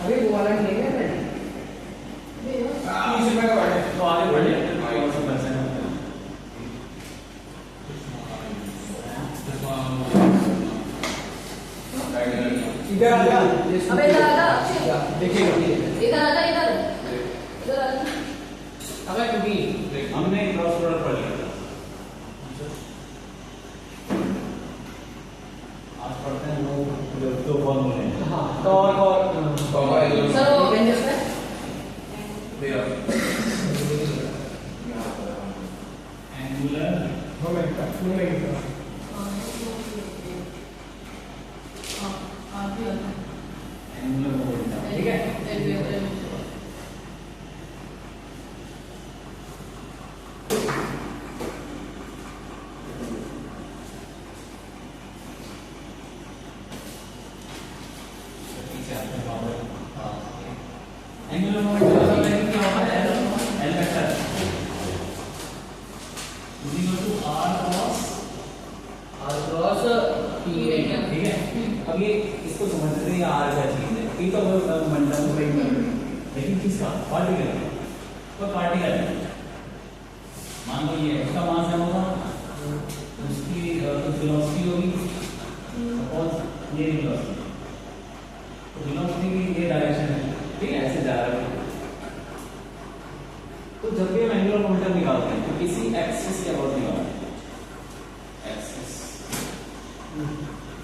अरे वो वाला नहीं है ना, 30 रुपए का बढ़े तो आगे बढ़ लेते हैं और सब पैसे होते हैं। इधर आ जा। अबे इधर आ जा, देखिए इधर आ जा, इधर इधर आ जा। अबे क्योंकि हमने क्रॉस प्रोडक्ट पढ़ लिया था। आज पढ़ते हैं लोग दो फॉर्मूले। हाँ तो और सर वो बेंचेस में एंगुलर मोमेंट एंगुलर मोमेंटम, ठीक है। एंगुलर मोमेंटम का मतलब क्या होता है? L vector is equal to R cross P है, ठीक है। अब ये इसको समझते हैं आर क्या चीज है। पी तो मोमेंटम को ही लेकिन किसका? पार्टिकल तो पार्टिकल मान लो ये उसका मास है होगा, उसकी कुछ वेलोसिटी होगी, सपोज ये वेलोसिटी, तो वेलोसिटी की ये डायरेक्शन है, ठीक है, ऐसे जा रहा है। तो जब भी हम एंगुलर मोमेंटम निकालते हैं तो किसी एक्सिस के अबाउट निकालते हैं। एक्सिस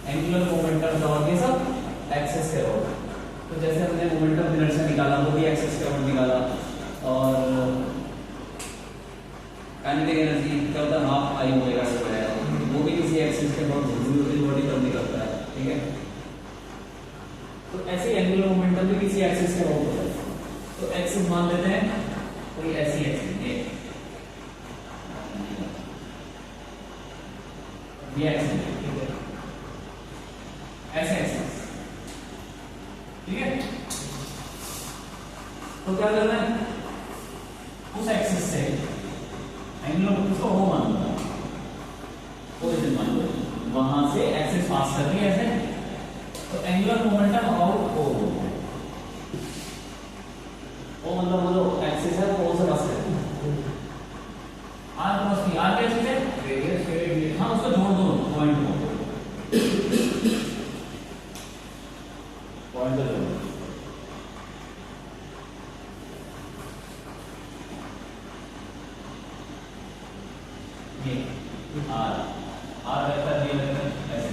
एंगुलर मोमेंटम का और ये सब एक्सिस के अबाउट। तो जैसे हमने मोमेंटम इनर्शिया निकाला वो भी एक्सिस के अबाउट निकाला, और काइनेटिक एनर्जी क्या होता है? हाफ आई ओमेगा से बढ़ेगा, वो भी किसी एक्सिस के अबाउट बॉडी पर निकलता है, ठीक है। तो ऐसे एंगुलर मोमेंटम भी किसी एक्सिस के अबाउट होता है। तो एक्सिस मान लेते हैं कोई ऐसी एक्सिस ये एक्सिस, ठीक है, ऐसे एक्सिस, ठीक है। तो क्या करना है? उस एक्सिस से एंगुलर उसको हो मान लो, ओरिजिन मान लो, वहां से एक्सिस पास कर रही है ऐसे, तो एंगुलर मोमेंटम अबाउट ओ, वो मतलब वो जो एक्सिस है वो से पास कर रही है। आर क्रॉस पी, आर क्या चीज है? रेडियस। हाँ उसको जोड़ दो पॉइंट को, पॉइंट को जोड़ दो। ये आर वेक्टर बी वेक्टर ऐसे।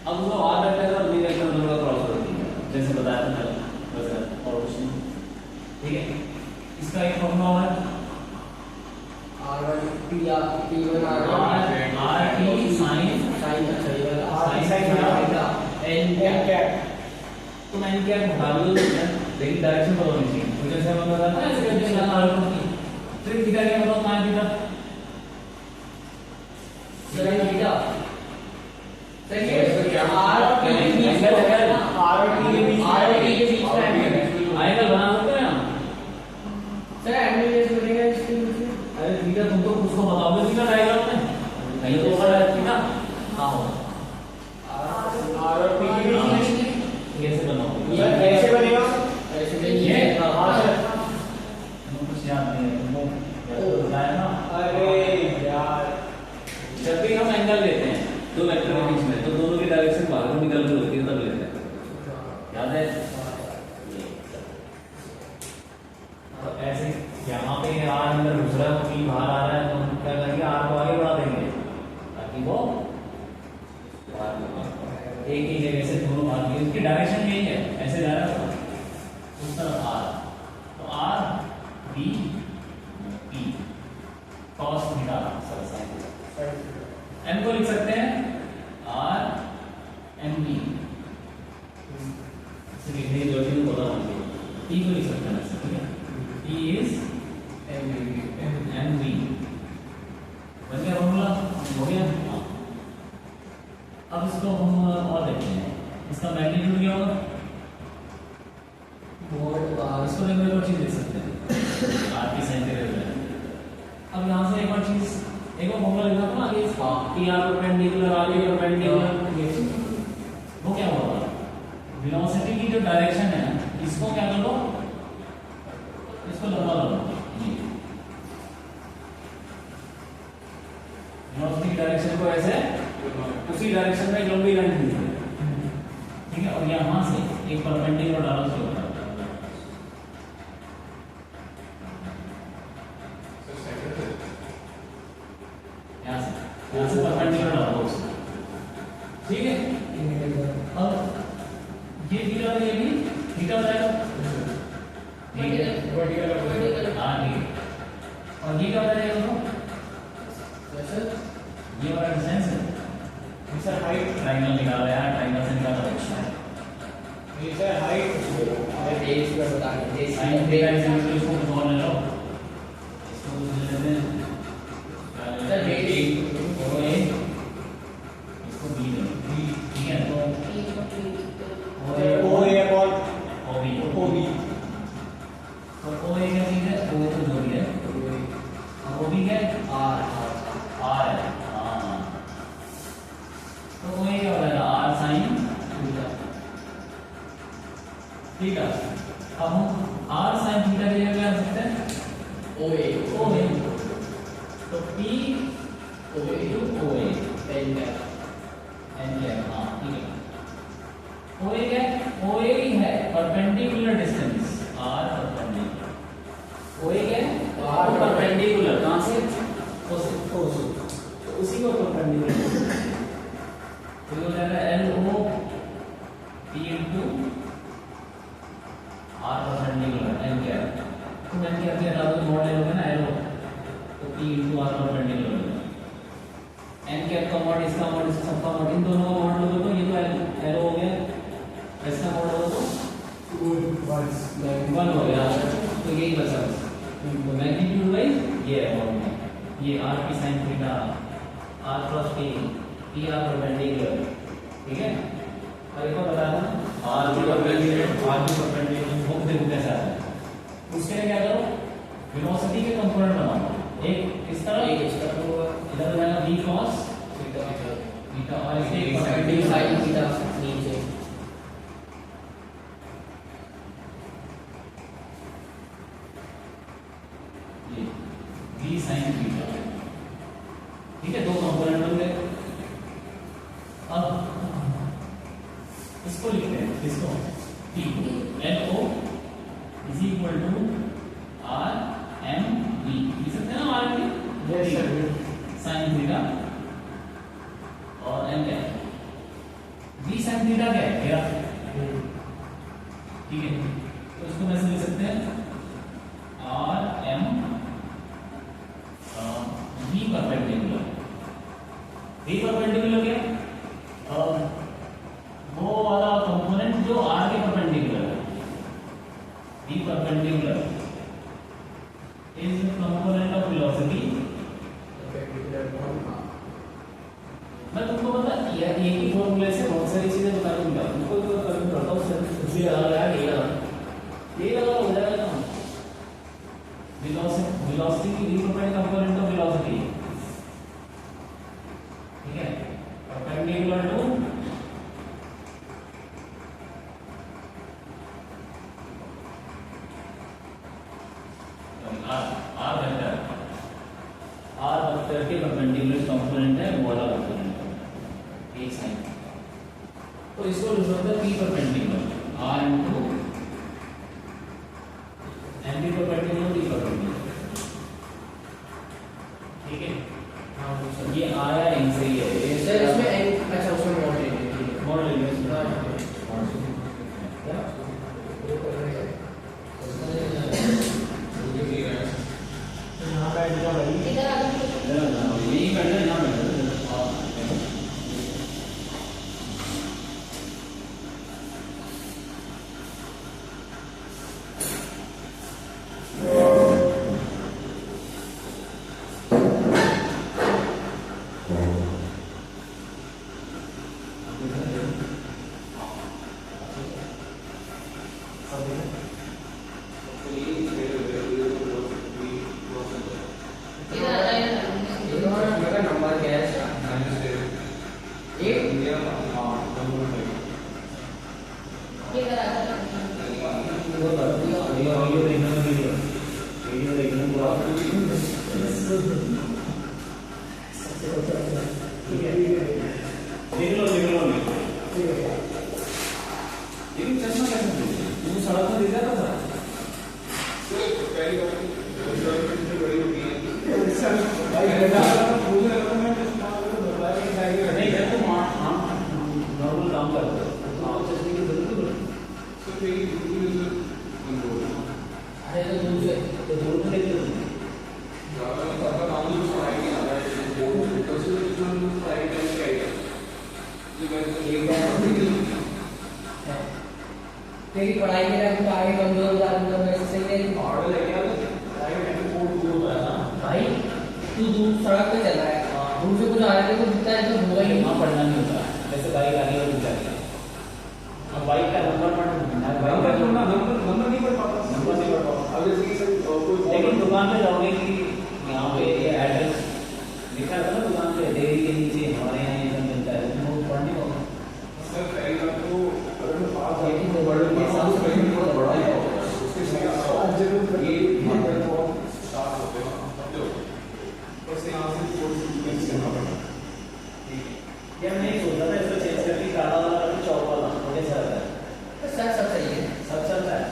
अब वो आर वेक्टर और बी वेक्टर दोनों का क्रॉस प्रोडक्ट है, जैसे बताया था कल, वैसे और कुछ नहीं, ठीक है। इसका एक फॉर्मूला है R1 P1 R T sine N cap. तो मैंने क्या हटा लो, लेकिन डायरेक्शन पता होनी चाहिए। तो जैसे हम बता रहे हैं ऐसे करके चलना आर की ट्रिक दिखा के बताओ कहां दिखा सर थीटा। सर ये एंगल R और T के बीच का एंगल है। एंगल बना सकते हैं हम। सर एंगल कैसे बनेगा इसके बीच में? अरे थीटा तुम तो उसको बताओगे थीटा डायग्राम में, नहीं तो होगा थीटा हां हो R और P के बीच में कैसे बनाओगे? ये कैसे बनेगा? ऐसे ये नहीं। हां सर तुमको कुछ याद नहीं है, तुमको बताया ना। अरे यार जब भी हम एंगल लेते हैं दो वेक्टर के बीच में, तो दोनों की डायरेक्शन बाहर को निकल रही होती है, तब लेते हैं, याद है? तो ऐसे यहाँ पे आर अंदर घुस रहा है, पी बाहर आ रहा है, तो हम क्या करेंगे? आर को आगे बढ़ा देंगे ताकि वो एक ही जगह से दोनों भाग उसकी डायरेक्शन यही है, ऐसे जा रहा है उस तरफ आर, तो R B P cos theta M को लिख सकते हैं आर एम बी, लिखने की जरूरत नहीं, पता होना चाहिए। टी को लिख सकते हैं ऐसे, ठीक है, टी इज एम बी, बन गया फॉर्मूला, हो गया। अब इसको हम और देखते हैं, इसका मैग्नीट्यूड क्या होगा? इसको देखो एक और चीज देख सकते हैं, आर की सेंटीमीटर। अब यहाँ से एक और चीज, एक और फॉर्मूला लिखा था ना आगे, टी आर परपेंडिकुलर, आगे परपेंडिकुलर, वो क्या होगा? वेलोसिटी की जो डायरेक्शन है इसको क्या कर लो, इसको लंबा लो, वेलोसिटी की डायरेक्शन को ऐसे उसी डायरेक्शन में लंबी लाइन दी है, ठीक है। और यहां से एक परपेंडिकुलर डालो उसके ऊपर, यहाँ से परपेंडिकुलर डालो, ठीक है। अब ये थीटा और ये भी थीटा हो जाएगा, ठीक है, वर्टिकल हाँ ठीक है। और ये क्या हो जाएगा दोनों, ये वाला डिस्टेंस है, सर हाइट ट्रायंगल निकाला यार, ट्रायंगल से निकाला ये सर हाइट बेस का बता दे sine theta is equal to, इसको कुछ और ले लो, इसको कुछ ले लेते हैं सर बेस ओए, इसको बी ले लो, ठीक है। तो ओ ए और ओ बी, ओ बी तो ओ ए क्या चीज है, ओ तो जो भी है, और ओ बी क्या है, आर आर है, हाँ। तो ओ ए क्या हो जाएगा, आर साइन थीटा। अब हम आर साइन थीटा की जगह क्या कर सकते हैं, ओ ए तो P O A two O A N N क्या, हाँ ठीक है। ओ ए क्या है, ओ ए ही है परपेंडिकुलर डिस्टेंस, आर परपेंडिकुलर, ओ ए क्या है, आर परपेंडिकुलर, कहाँ से, ओ से, ओ से तो उसी को परपेंडिकुलर, तो ये हो जाएगा L O P into R perpendicular N क्या है, तो एन क्या है, आप मोड़ ले लोगे ना एरो, तो P into R perpendicular, N cap का मॉड, इसका मॉड, इसका सबका मॉड, इन दोनों का मॉड लोगे तो ये तो एरो हो गया, इसका मॉड होगा तो 1 हो गया, तो यही बचा, तो मैग्नीट्यूड वाइज ये है मॉड में, ये R P sine theta, R cross P, P R perpendicular, ठीक है। और एक और बता दूं, आर पी परपेंडिकुलर, वो देखो कैसा है, उसके लिए क्या करो, वेलोसिटी के कंपोनेंट बनाओ, एक इस तरह, एक इस तरह होगा, इधर हो जाएगा v cos थीटा थीटा, और इसके डी परपेंडिकुलर साइन थीटा नीचे ये v sin थीटा, ठीक है, दो कंपोनेंट बन गए। अब इसको लिखते हैं, इसको t l o is equal to r m v, लिख सकते हैं ना r की, यस सर sin थीटा और m क्या है, v sin थीटा क्या है मेरा, ठीक है। तो इसको कैसे लिख सकते हैं, r m v perpendicular, v perpendicular क्या है, वो वाला कंपोनेंट जो r के परपेंडिकुलर है, v perpendicular is component of velocity. मैं तुमको बता दिया, एक ही फॉर्मूले से बहुत सारी चीजें बता दूंगा, तुमको तो कभी पढ़ता हूँ सर, इसलिए लगा यार ये लगा हो जाएगा ना, वेलोसिटी की v कंपोनेंट ऑफ वेलोसिटी, ठीक है, परपेंडिकुलर टू r वेक्टर के परपेंडिकुलर कंपोनेंट है वो वाला कंपोनेंट है, एक साइन, तो इसको लिख सकते हैं p perpendicular r into n p perpendicular p perpendicular, ठीक है। ये आया इनसे ही है, सर इसमें एन, अच्छा उसमें मॉड ले लीजिए, मॉड ले लिया यहाँ बैठ जाओ भाई इधर आ जाओ, यही बैठना यहाँ बैठना, नहीं जब तुम नॉर्मल काम करते हो चश्मे की जरूरत नहीं अरे तो दूर से तो दूर में देखते हो तेरी पढ़ाई के टाइम तो आगे कमजोर हो जाता है वैसे सही है भाई तू दूर सड़क पे चल रहा है दूर से कुछ आ रहा है तो दिखता है तो होगा ही वहाँ पढ़ना नहीं होता जैसे बाइक आगे और पीछे आगे अब बाइक का नंबर पढ़ना बाइक का नंबर नहीं पढ़ पाता लेकिन दुकान पे जाओगे कि यहाँ पे ये एड्रेस लिखा था ना दुकान पे डेयरी के नीचे हमारे यहाँ ये सब मिलता है वो पढ़ने होगा नहीं सोचा था इसको चेंज करके काला वाला चौक वाला कैसा रहता है सब सही है सब चलता है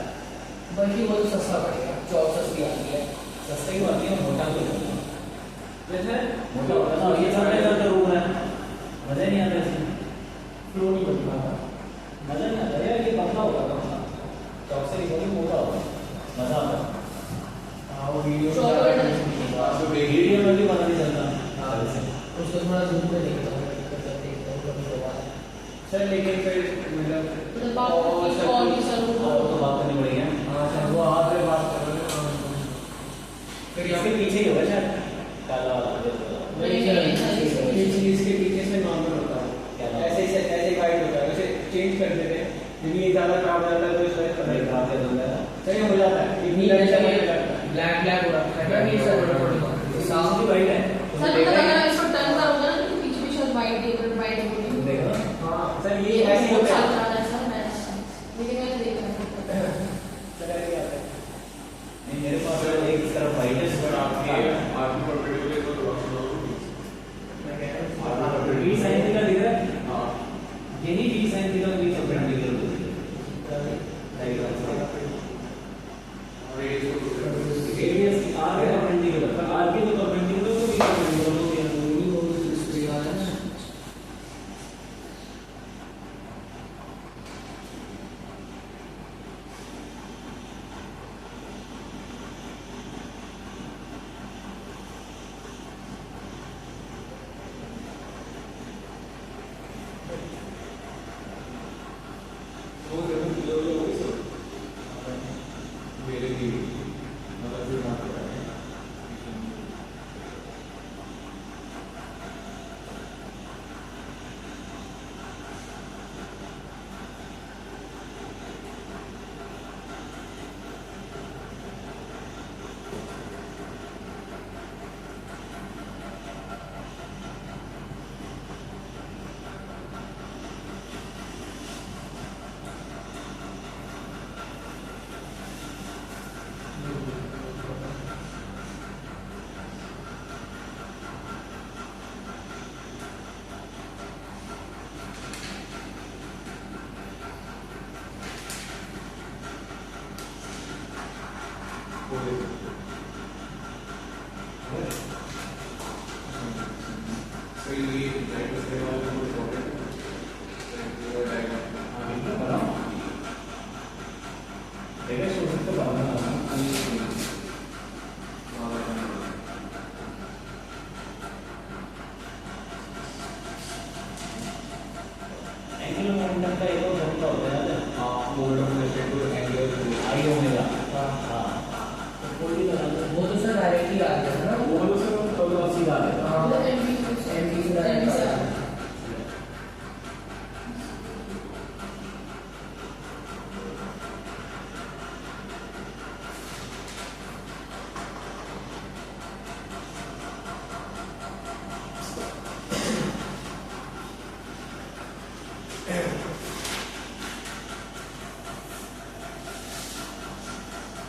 बल्कि वो तो सस्ता पड़ेगा 64 की आती है सस्ते की आती है मोटा तो जैसे मोटा होता है ये चलने का तो रूल है मजा नहीं आता इसमें फ्लो नहीं बन पाता मजा नहीं आता यार ये पतला होगा कम चौक से निकल मोटा होगा मजा आता है वो वीडियो वीडियो में भी पता नहीं चलता उसको थोड़ा दूर में देखता हूँ सर लेकिन फिर मतलब तो बात और भी सर तो बात करनी पड़ेगी हाँ सर वो आप पे बात कर रहे हैं फिर इसके पीछे ही होगा शायद काला वाला इसके पीछे से नॉर्मल होता है ऐसे ऐसे गाइड होता है वैसे चेंज कर देते हैं यदि ये ज़्यादा खराब हो जाता है तो इस वजह से खराब कर दूंगा सही हो जाता है ब्लैक ब्लैक हो रहा है साफ की वाइट है सर मतलब अगर इसको टर्न करोगे ना तो पीछे पीछे वाइट होगी देखो हाँ सर ये ये ऐसे बहुत होता है चल रहा है सर मैं लेकिन मैंने देखा नहीं मेरे पास एक तरफ वाइट है पर आपके बी साइन थीटा दिख रहा है यही B sine theta B perpendicular होती है रेडियस आर के परपेंडिकुलर आर के तो परपेंडिकुलर तो बी परपेंडिकुलर होती है वो तो सर डायरेक्टली आ गया ना वो तो सर सीधा आ गया एमडी से डायरेक्ट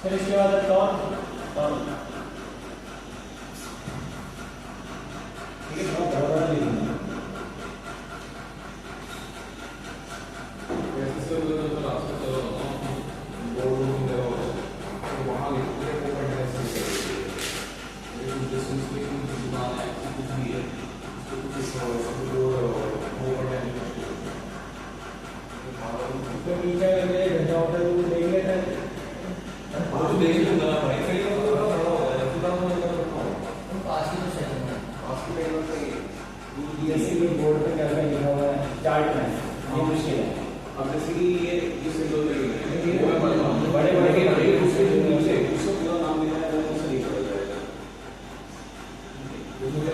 फिर इसके बाद टॉर्क ठीक है बहुत बड़ा बड़ा लिखना तो टीचर मेरे घंटा होता है तो देख लेता है जैसे बोर्ड पे क्या लिखा हुआ है चार्ट में ये मुश्किल है अब जैसे कि ये जिस सिंबल पे बड़े बड़े के उसके जो नीचे उसको पूरा नाम मिला है वो सही हो जाएगा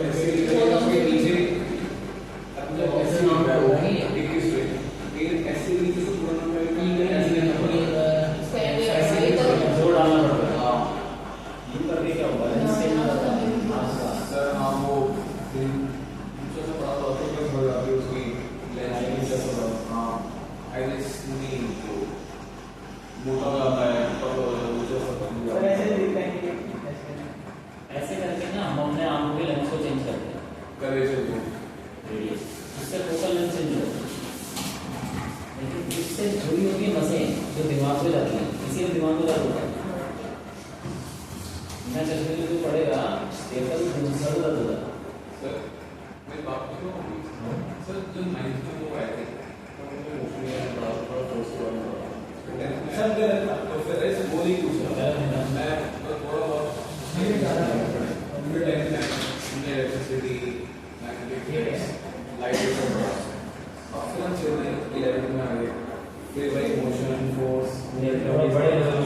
ऐसे उसके नीचे अपने ऐसे नाम पे होगा ही एक इस पे फिर ऐसे नीचे से पूरा नाम पे जोड़ डालना पड़ता है। हाँ ये करके क्या होगा सर हाँ वो दिन जो से पढ़ा था तो क्या हो जाती है उसकी लाइन जैसा हाँ आई जस्ट नीड टू मोटा जाता है तब वो जो सब और ऐसे दिखता है कि ऐसे करके ना हम अपने आंखों के लेंस को चेंज करते हैं करे से तो रेडियस इससे फोकल लेंथ चेंज होता है। लेकिन इससे जुड़ी हुई नसें जो दिमाग में जाती हैं इसीलिए दिमाग में दर्द होता है। बिना चश्मे के जो पड़ेगा स्टेबल दूसरा दर्द होता है। सर मैं बात क्यों सर जो 9th में वो आए थे सर तो फिर ऐसे बोल ही कुछ मैं थोड़ा बहुत इलेक्ट्रिसिटी मैग्नेटिक लाइट फिर हम 11th में आ गए फिर भाई मोशन फोर्स बड़े लेवल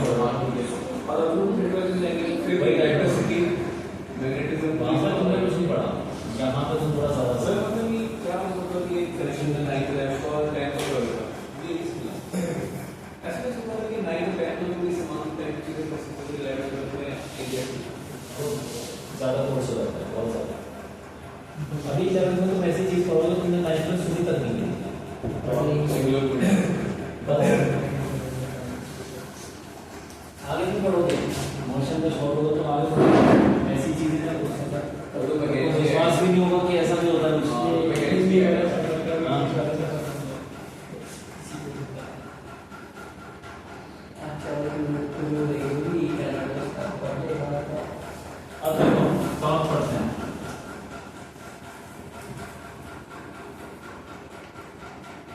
और अब वो फिर भाई इलेक्ट्रिसिटी मैग्नेटिज्म वहाँ पर तुमने कुछ नहीं पढ़ा, यहाँ पर तुम थोड़ा सा सर मतलब कि क्या मतलब कि कनेक्शन में 9th 11th और 10th और 12th का ये किस मिला ऐसा कैसे होता है कि 9th 10th में भी समान 10th चीजें कर सकते हैं 11th 12th में एग्जैक्टली ज़्यादा कोर्स हो जाता है, बहुत ज़्यादा। अभी 11th में तुम ऐसी चीज़ पढ़ोगे तुमने 9th में सुनी तक नहीं है। सिंगुलर बस आगे तुम पढ़ोगे मोशन में शॉर्ट होगा तो आगे पढ़ोगे ऐसी चीज़ें ना कुछ तो विश्वास भी नहीं होगा कि ऐसा भी होता है कुछ। अब देखो टॉप पढ़ते हैं।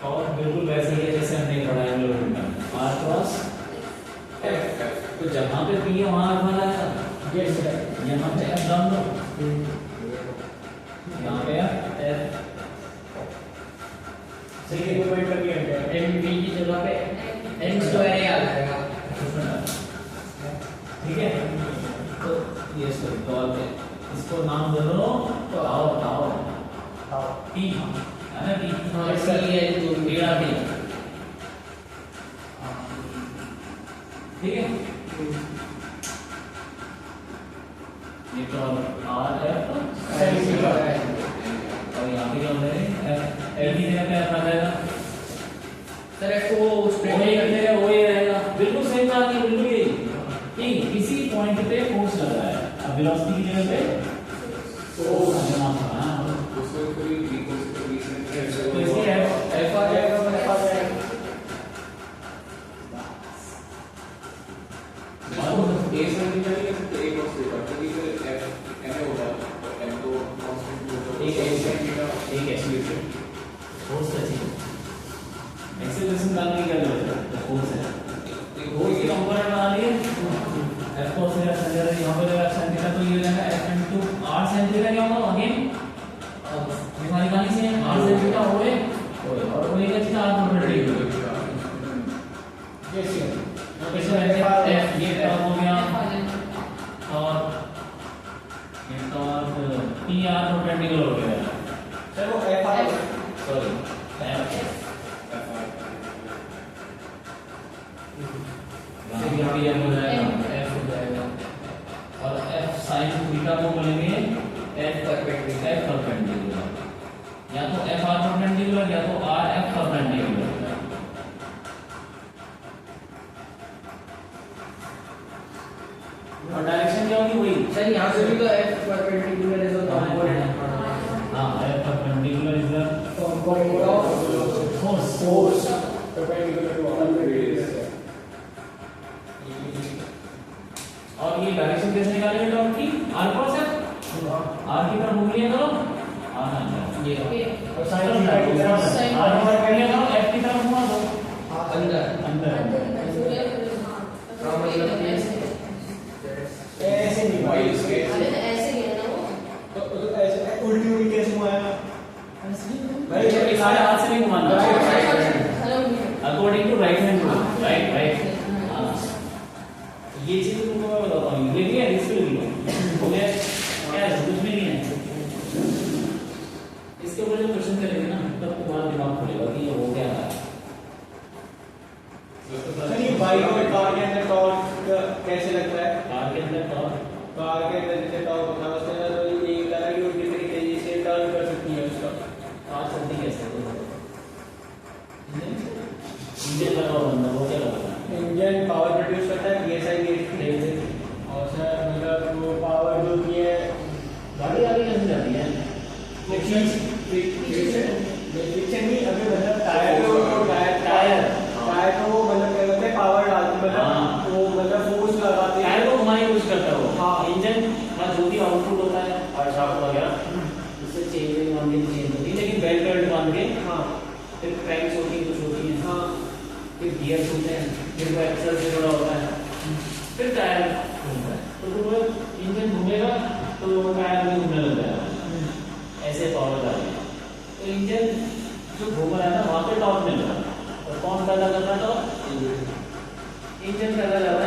टॉप बिल्कुल वैसे ही है जैसे हमने पढ़ा है आर क्रॉस एफ। तो जहाँ पे पी है वहाँ एफ वाला है, यहाँ पे एफ डाल दो, यहाँ पे एफ सही है मूवमेंट करके एम पी की जगह पे एन स्क्वायर ही आ जाएगा। ठीक है। तो ये इसको नाम दे दो टाओ टाओ टी है ना टी हाँ सी है तो टीड़ा टी। ठीक है। ये तो आर एफ और यहाँ पे क्या होता है एल की जगह क्या रखा जाएगा सर एफ को वो ये करेगा वो ये रहेगा बिल्कुल सही बात है बिल्कुल यही कि किसी पॉइंट पे फोर्स लग रहा है अब वेलोसिटी की जगह पे फोर्स जमा था उसको कोई इक्वल से कोई तो इसलिए एफ आ जाएगा और एफ आ जाएगा ए सेंटीमीटर के साथ एक और से क्योंकि फिर एफ ऐसे होगा तो एफ तो कांस्टेंट होगा एक सेंटीमीटर एक एक्सीलरेशन फोर्स का चाहिए एक्सीलरेशन डालने की क्या जरूरत है तो फोर्स है फोर्स की कंपोनेंट बना लिए एफ को से सेंटीमीटर यहाँ पे लगा सेंटीमीटर तो ये हो जाएगा एफ इनटू आर सेंटीमीटर क्या होगा अगेन हमारी कहानी से आर सेंटीमीटर होए और वो एक चीज आर सेंटीमीटर यस कैसे रहेगा एफ ये टर्म हो गया और ये टर्म पी आर परपेंडिकुलर हो गया चलो एफ आ सॉरी एफ यहाँ पे हो जाएगा एफ हो जाएगा और एफ साइन थीटा को बोलेंगे एफ परपेंडिकुलर या तो एफ आर परपेंडिकुलर या तो आर एफ परपेंडिकुलर। और डायरेक्शन क्या होगी वही सर यहाँ पे भी तो F perpendicular is the component हाँ F perpendicular is the component of force perpendicular to all radius और ये डायरेक्शन कैसे निकालेंगे टॉप की आर क्रॉस एफ आर की तरफ उंगलियां करो आना ये और साइन थीटा की तरफ लेफ्ट की तरफ घुमा दो अंदर अंदर ऐसे नहीं भाई इसके ऐसे ही है ना वो तो ऐसे उल्टी हुई कैसे घुमाया भाई ये सारे हाथ से नहीं घुमाना hello according to right hand rule right right ये चीज तुमको मैं बताता हूँ ये भी है इसको भी हो गया क्या है कुछ भी नहीं है इसके ऊपर जो क्वेश्चन करेंगे ना तब तुम्हारा दिमाग खुलेगा कि ये हो क्या है चलिए बाइक और कार के अंदर टॉर्क कैसे लगता है कार के अंदर टॉर्क कार के अंदर जैसे टॉर्क होता है उसके अंदर तो ये लगा कि वो कितनी तेजी से टर्न कर सकती है उसका कार चलती कैसे इंजन लगा हुआ अंदर वो क्या लगता है इंजन पावर प्रोड्यूस करता है पीएसआई के और सर मतलब वो पावर जो की है गाड़ी आगे कैसे जाती है फ्रिक्शन नहीं अभी मतलब टायर तो वो मतलब क्या करते हैं पावर डालते मतलब वो मतलब फोर्स लगाते हैं टायर को घुमाने की कोशिश करता है वो हाँ। इंजन का जो भी आउटपुट होता है और शाफ्ट वगैरह उससे चेंज मान के चेंज होती है लेकिन बेल्ट बेल्ट बांध के हाँ फिर क्रैंक्स होती है कुछ होती है हाँ फिर गियर्स होते हैं फिर वो एक्सल से जुड़ा होता है फिर टायर घूमता है तो वो इंजन घूमेगा तो वो टायर भी घूमने लग जाएगा ऐसे पावर डालेंगे तो इंजन जो घूम रहा है ना वहाँ पे टॉर्क मिल रहा है और कौन पैदा कर रहा है टॉर्क इंजन पैदा कर रहा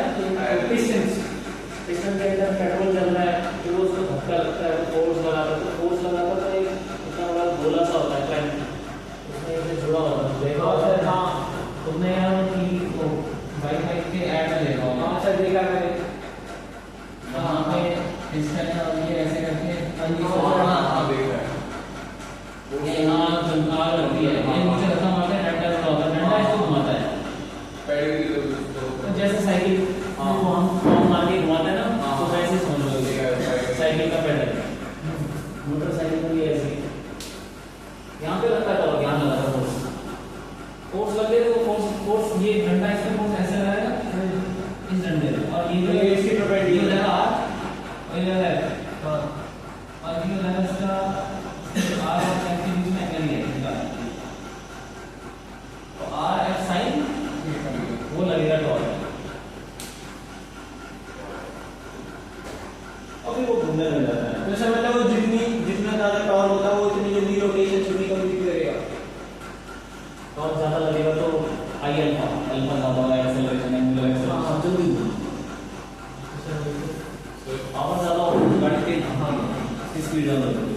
है पिस्टन पिस्टन के अंदर पेट्रोल चल रहा है फिर वो उसको धक्का लगता है फोर्स लगाता है तो फोर्स लगाता है तो एक इतना बड़ा गोला सा होता है क्रैंक उसमें इसे जुड़ा होता है देखा होता है हाँ तुमने यार कि वो बाइक बाइक के ऐड में देखा होगा हाँ सर देखा मैंने वहाँ पे इसका और ये ऐसे करके हाँ देखा है ये यहाँ आग लगती है ये नीचे रखा हुआ है डंडा लगा होता है डंडा इसको घुमाता है पैडल की तो जैसे साइकिल को हम पॉम मार के घुमाते हैं ना हाँ। तो वैसे समझ लो साइकिल का पेडल मोटरसाइकिल में भी ऐसे यहाँ पे लगता है और यहाँ लगा था फोर्स लगे तो फोर्स ये डंडा इसका फोर्स ऐसे रहेगा इस डंडे में और ये जो इसकी प्रोपेंडी ये लगा और ये लगा हाँ और ये लगा इसका आर और एफ के बीच में एंगल है इसका तो आर एफ साइन वो लगेगा टॉर्क अभी वो घूमने लग जाता है तो सर मतलब वो जितना ज्यादा टॉर्क होता है वो इतनी जल्दी रोटेशन छुट्टी कंप्लीट करेगा टॉर्क ज्यादा लगेगा तो आई अल्फा अल्फा ज्यादा होगा एक्सेलरेशन एंगुलर एक्सेलरेशन जल्दी पावर ज्यादा होगा तो गाड़ी तेज स्पीड ज्यादा होगी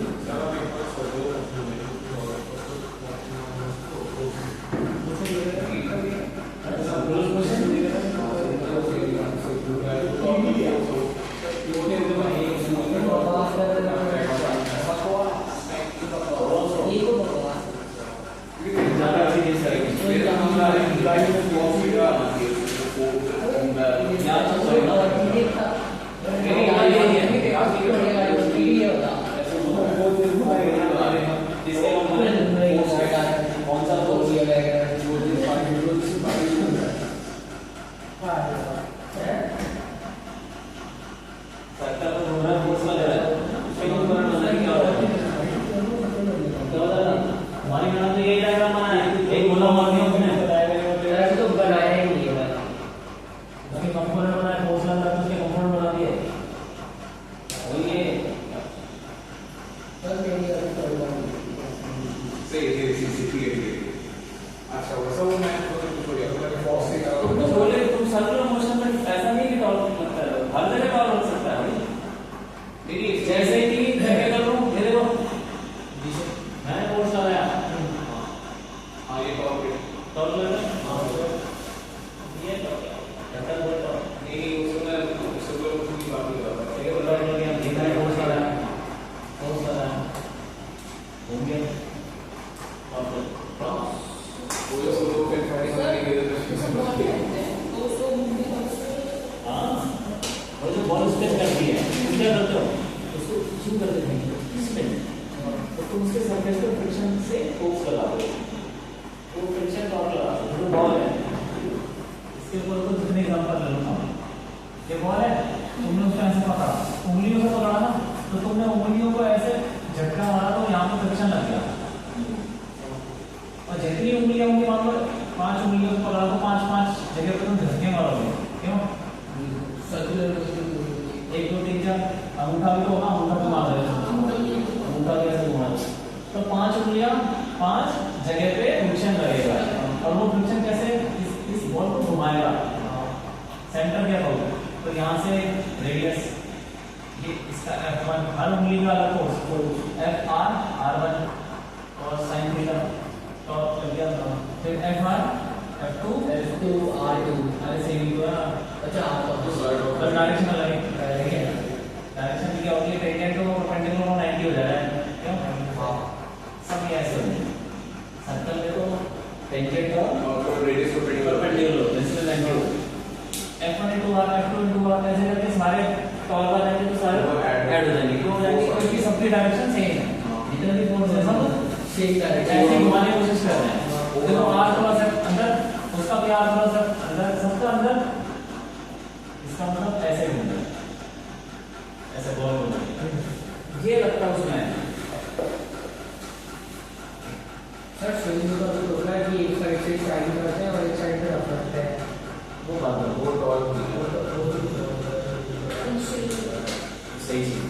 झटका मारा तो यहाँ पे फ्रिक्शन लग गया और जितनी उंगलियां होंगी मान लो 5 उंगलियों को पकड़ा तो 5 जगह पे तुम झटके मारोगे क्यों? सर्कुलर 1 2 3 4 अंगूठा भी तो होगा, अंगूठा पे मार रहे हो, अंगूठा भी ऐसे घुमा दो तो 5 उंगलियां 5 जगह पे फ्रिक्शन लगेगा और वो फ्रिक्शन कैसे इस बॉल को घुमाएगा सेंटर क्या होगा तो यहाँ से रेडियस ये इसका F1 हर उंगली का अलग फोर्स FR R1 और sin थीटा तो कर दिया फिर F1 F2 F2 R2 अरे सेम ही हुआ अच्छा पर डायरेक्शन अलग है डायरेक्शन क्या होगी टेंजेंट तो परपेंडिकुलर को 90 हो जा रहा है क्यों? हाँ सब ये ऐसे होंगे सर्कल में तो टेंजेंट और रेडियस परपेंडिकुलर इसलिए 90 हो F1 into R F2 into R ऐसे करके सारे टॉल का जाएंगे तो सारे ऐड हो जाएंगे क्यों हो जाएंगे क्योंकि सबकी डायरेक्शन सेम है जितने भी फोर्स है सब सेम डायरेक्शन ऐसे घुमाने की कोशिश कर रहे हैं देखो R थोड़ा सा अंदर उसका भी R थोड़ा सा अंदर सबका अंदर इसका मतलब ऐसे घूमता है ऐसे बॉल घूमता है ये लगता है उसमें सर स्विमिंग का तो होता है कि एक साइड से स्टाइल करते हैं और एक साइड से रफ करते हैं वो बात है वो टॉल सही चीज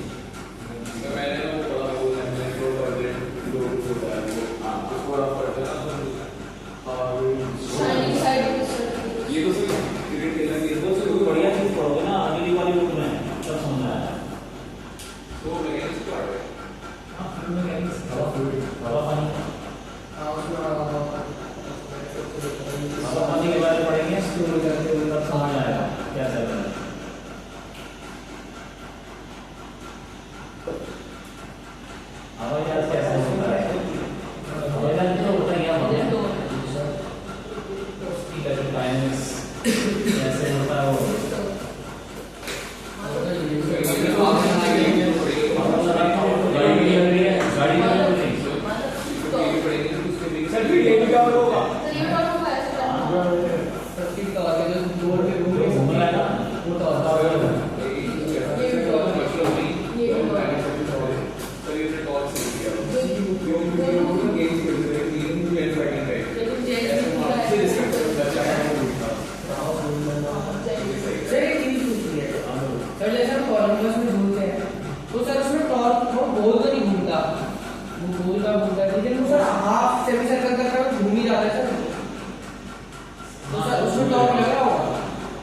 मैंने वो पढ़ा वो मैंने तो क्वाड्रेंट दो होता है वो हां उसको आप पढ़ते हैं ना और Shining side of the circle. ये तो सिर्फ क्रिकेट खेलने के वो से कोई बढ़िया चीज पढ़ोगे ना अगली वाली बुक में तब समझ आएगा तो मैकेनिक्स का है हां फिर में क्या हवा पानी हवा पानी के बारे में पढ़ेंगे स्कूल में जाके तब समझ आएगा क्या चल रहा है हवाई जहाज कैसे होता है हवाई जहाज तो होता ही है डायनेमिक्स कैसे होता है वो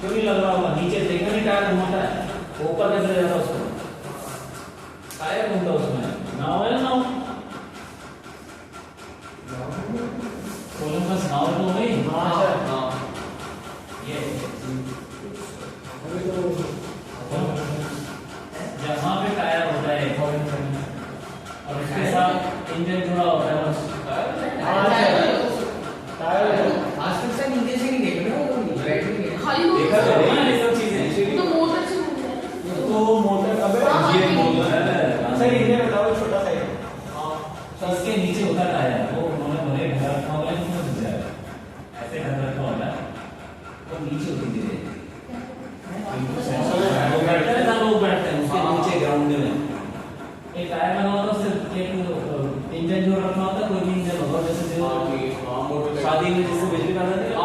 क्यों नहीं लग रहा होगा नीचे देखा नहीं टायर घूमता है ऊपर कैसे जाता उसको टायर घूमता उसमें नाव है ना नाव कोलंबस नाव तो हो गई हां ये जहाँ पे टायर होता है और उसके साथ इंजन जुड़ा होता है आजकल से नीचे से नहीं देख रहे हो खाली हो देखा तो है ये सब चीजें तो मोटर से घूमता है तो मोटर अबे ये बोल रहा है सर इन्हें बताओ छोटा सा तो इसके नीचे होता टायर वो उन्होंने भले घर रखा होगा लेकिन उसमें घुस जाएगा ऐसे घर रखा होगा वो नीचे होती धीरे वो बैठते हैं ना लोग बैठते हैं उसके नीचे ग्राउंड में एक टायर लगा होता है उससे एक इंजन जो रखा होता है कोई भी इंजन होगा जैसे जो मोटर शादी में जिससे बिजली पैदा होती है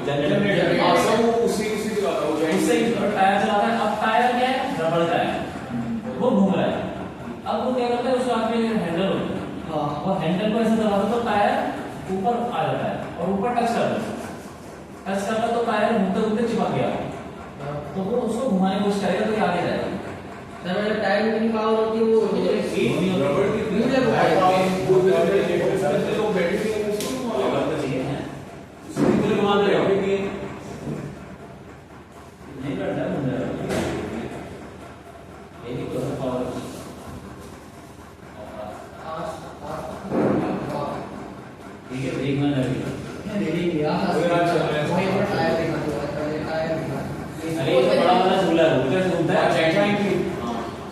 जनरेटर हां सब उसी चलाता है उससे टायर चलाता है अब टायर क्या है रबड़ का है वो घूम रहा है अब वो क्या करता है उसका आगे हैंडल होता है और हैंडल को ऐसे दबाता तो टायर ऊपर आ जाता है और ऊपर टच करता तो टायर घूमते घूमते चिपक गया तो वो उसको घुमाने की कोशिश करेगा तो ये आगे जाएगा सर मतलब टायर में पावर होती है वो रबड़ की वो लोग बैटरी के उसको लगता चाहिए है उसको घुमा दे रहे हैं नहीं करता मुझे यही तो है पावर ठीक है देखना लगेगा अरे ये तो बड़ा वाला झूला है ऊपर से घूमता है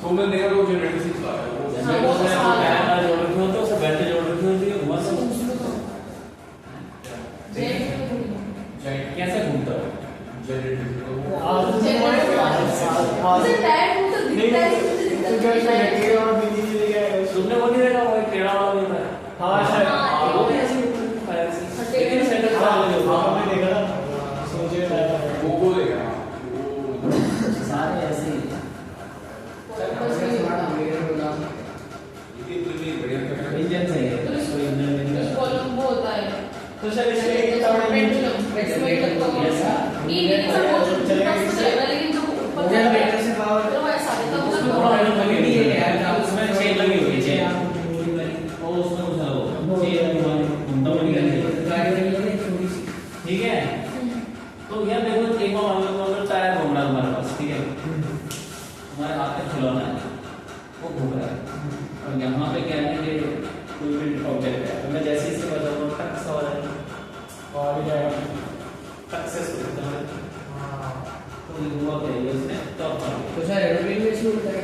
तो मैं देखा वो जनरेटर से चला रहा है वो जनरेटर से वो टायर वाला जोड़ रखी होती है उससे बैटरी जोड़ रखी होती है घुमा सब कैसे घूमता है टायर घूमता दिखता है तो तुमने वो नहीं देखा वो एक टेढ़ा वाला भी था हाँ शायद हाँ, वो भी ऐसे ही ऊपर आया ऐसे लेकिन सेंटर हाँ खराब हो गया हमने देखा था सोचे वो देखा वो सारे ऐसे ही इतनी बढ़िया कर इंजन सही है तो इंजन कॉलम वो होता है तो सर इसमें एक तवड़ उसमें थोड़ा आइटम लगी हुई है उसमें चेन लगी हुई है चेन और उसमें कुछ अलग चेन घूमता हुआ निकल ठीक है तो यार देखो एक बार मान लो अगर टायर घूम रहा है तुम्हारे पास ठीक है तुम्हारे हाथ में खिलौना है वो घूम रहा है और यहाँ पे क्या है कि कोई भी ऑब्जेक्ट है तो मैं जैसे ही इसे बताऊंगा टक सा हो जाएगा और जाएगा सक्सेसफुल तो ये हुआ क्या ये उसने टॉप कर दिया तो सर एरोप्लेन में शुरू होता है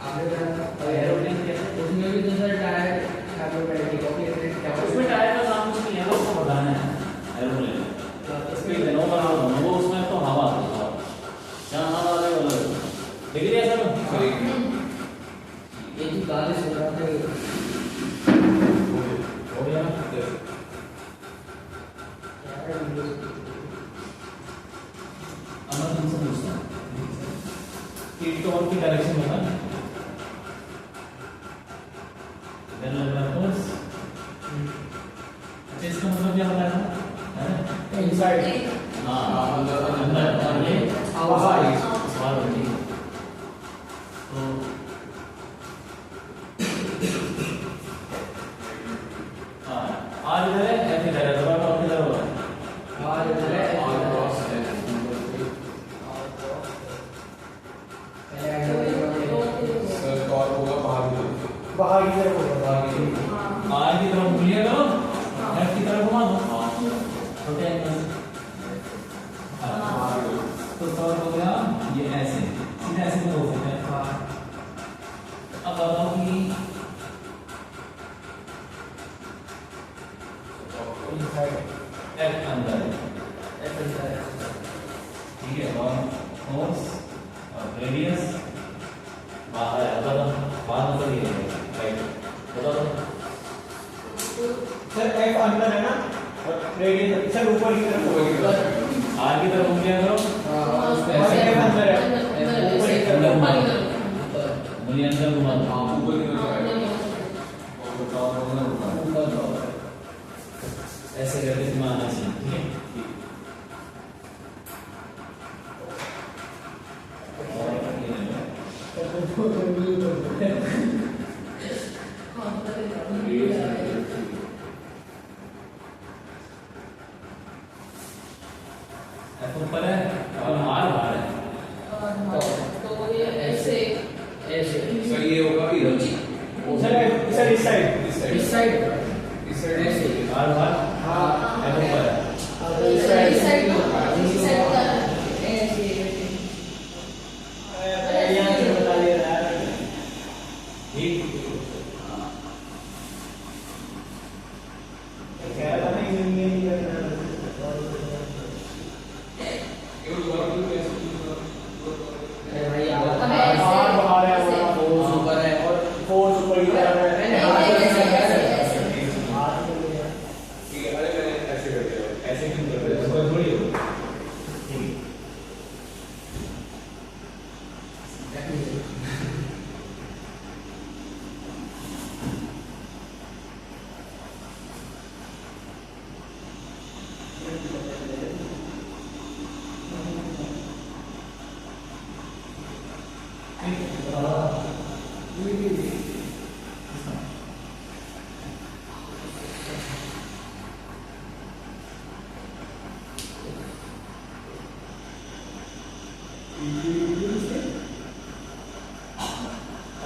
आपने कहा और एरोप्लेन क्या है उसमें भी तो सर टायर ऑटोमेटिक है उसमें टायर का काम कुछ नहीं है वो उसको बढ़ाना है एरोप्लेन इसमें इतना बना होगा वो उसमें तो हवा आता है जहाँ हवा आ रही है वो लग देख लिया सर एक ही गाने सुन रहा था हो गया ना अब मैं तुमसे पूछता हूँ टीट को और की डायरेक्शन होगा इधर लग रहा है बस अच्छा इसका मतलब क्या होता है इनसाइड हाँ अंदर और ये बाहर सवाल होती है तो हाँ आज इधर है ऐसे इधर है दोबारा और किधर होगा और इधर है बाहर की तरफ होगा आर की तरफ उंगलियां करो लेफ्ट की तरफ घुमा दो छोटे एंगल तो सॉल्व हो गया ये ऐसे सीधा ऐसे तो हो सकता है अब बताओ कि एफ अंदर है ठीक है और फोर्स और रेडियस बाहर है बाहर मतलब ये है राइट बताओ सर एफ अंदर है ना और रेडियस सर ऊपर की तरफ होगा आर की तरफ उंगलियां करो एफ अंदर है ऊपर की तरफ उंगलियां अंदर घुमा दो ऊपर की तरफ है ऐसे करके घुमाना चाहिए ठीक है ऊपर है और आर बाहर है तो ये ऐसे ऐसे सर ये होगा इधर सर इस साइड इस साइड ऐसे आर बाहर हाँ एफ ऊपर है इस साइड इस साइड का ऐसे यहाँ से बता दिया यार ठीक कह रहा था ना ये नहीं करना ये दोबारा भी ऐसे अरे भाई अब आप ऐसे बाहर बाहर है ऐसे। और फोर्स ऊपर है और फोर्स ऊपर की तरफ है मैंने ऐसे, हाथ ऐसे, से ऐसे, ऐसे। हाथ से लिया। ठीक है अरे मैंने ऐसे कर दिया ऐसे क्यों कर रहे हो कोई थोड़ी हो ठीक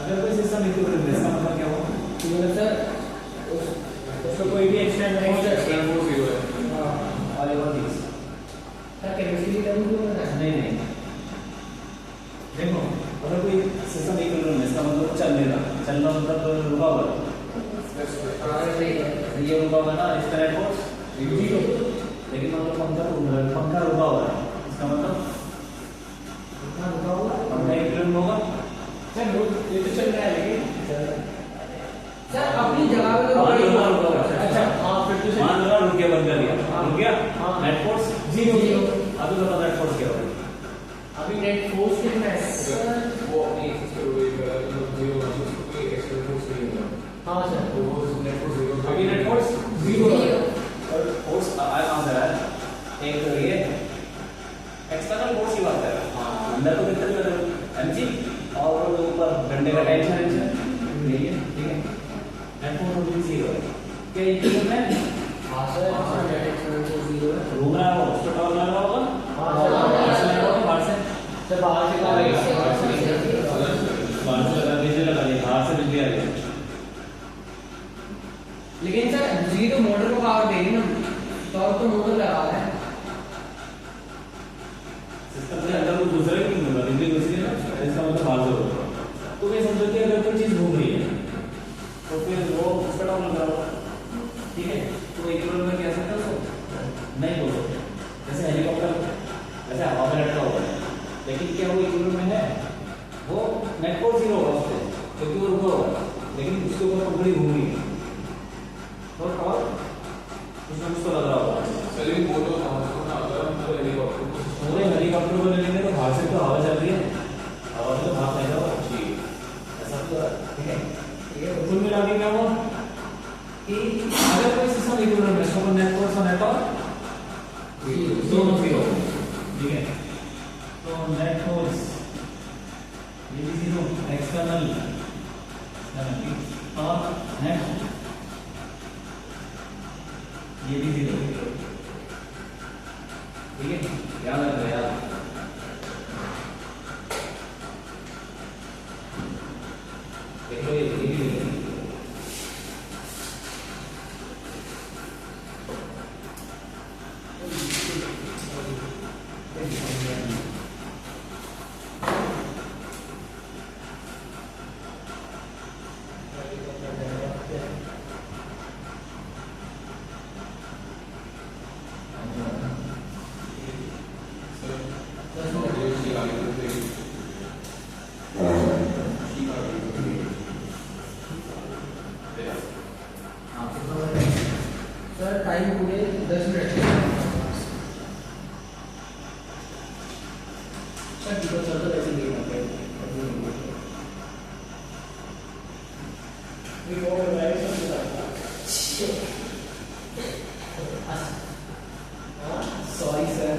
अगर कोई सिस्टम इक्विवेलेंट है इसका मतलब क्या हुआ मतलब सर उसको कोई भी एक्सटेंड नहीं कर सकता एक्सटेंड फोर्स जीरो है और ये और दिस सर केमिस्ट्री का भी होता है नहीं नहीं देखो अगर कोई सिस्टम इक्विवेलेंट है इसका मतलब चलना मतलब रुका हुआ है हाँ सही है ये रुका हुआ है ना इसका नेट फोर्स जीरो लेकिन मतलब पंखा रुका हुआ है इसका मतलब हाँ रुका हुआ पंखा इक्विवेलेंट होगा सर ये तो चल रहा है लेकिन अच्छा हाँ फिर तो मान लो रुक गया, बंद कर दिया, रुक गया, हाँ। नेट फोर्स 0 अभी तो नेट फोर्स क्या होगा? अभी नेट फोर्स कितना है वो अपनी एक्सेस करोगे जीरो कोई एक्स्ट्रा फोर्स नहीं होगा। हाँ सर तो वो नेट फोर्स जीरो अभी नेट फोर्स 0 और फोर्स आया कहाँ से आया? एक तो ये एक्सटर्नल फोर्स की बात कर रहा है। हाँ। अंदर तो कितने कर mg और ऊपर डंडे का टेंशन है, ठीक है, ठीक है। नेट फोर्स भी 0 है। क्या इक्विलिब्रियम में हाँ सर नेट एक्सटर्नल फोर्स 0 है घूम रहा है वो, उसको टॉर्क लगा होगा, हाँ बाहर से लगा होगा, बाहर से बाहर से कहाँ लगेगा बाहर से लगा, बिजली लगा दी, बाहर से बिजली आ गई। लेकिन सर बिजली तो मोटर को पावर देगी ना, टॉर्क तो मोटर लगा रहा है। सिस्टम के अंदर कुछ दूसरा ही नहीं होगा, बिजली दूसरी है ना, इसका मतलब बाहर से होगा। तो ये समझो कि अगर कोई चीज घूम रही है तो फिर वो उसका टॉर्क लगा होगा, ठीक है। तो इक्विलिब्रियम में कह सकते हो उसको? नहीं बोल सकते। जैसे हेलीकॉप्टर ऐसे हवा में लटका हुआ है, लेकिन क्या वो इक्विलिब्रियम में है? वो नेट फोर्स 0 होगा उस पे, क्योंकि वो रुका होगा, लेकिन उसके ऊपर पंखुड़ी घूम रही है तो टॉर्क उसमें उसको लग रहा होगा। चलिए वो तो समझो ना, अगर हम तो हेलीकॉप्टर को पूरे हेलीकॉप्टर को ले लेंगे तो बाहर से तो हवा चल रही है, हवा से तो भाग नहीं रहा होगा, जी ऐसा तो है, ठीक है। तो कुल मिला के क्या हुआ कि अगर कोई सिस्टम इक्विलिब्रियम में उसको नेट फोर्स और नेट टॉर्क दोनों 0, ठीक है। तो नेट फोर्स ये भी 0, एक्सटर्नल और नेट ये भी 0, ठीक है। याद रखो यार, देखो ये भी 0 सर टाइम पूरे 10 मिनट सर ठीक है सर तो वैसे नहीं करते सॉरी सर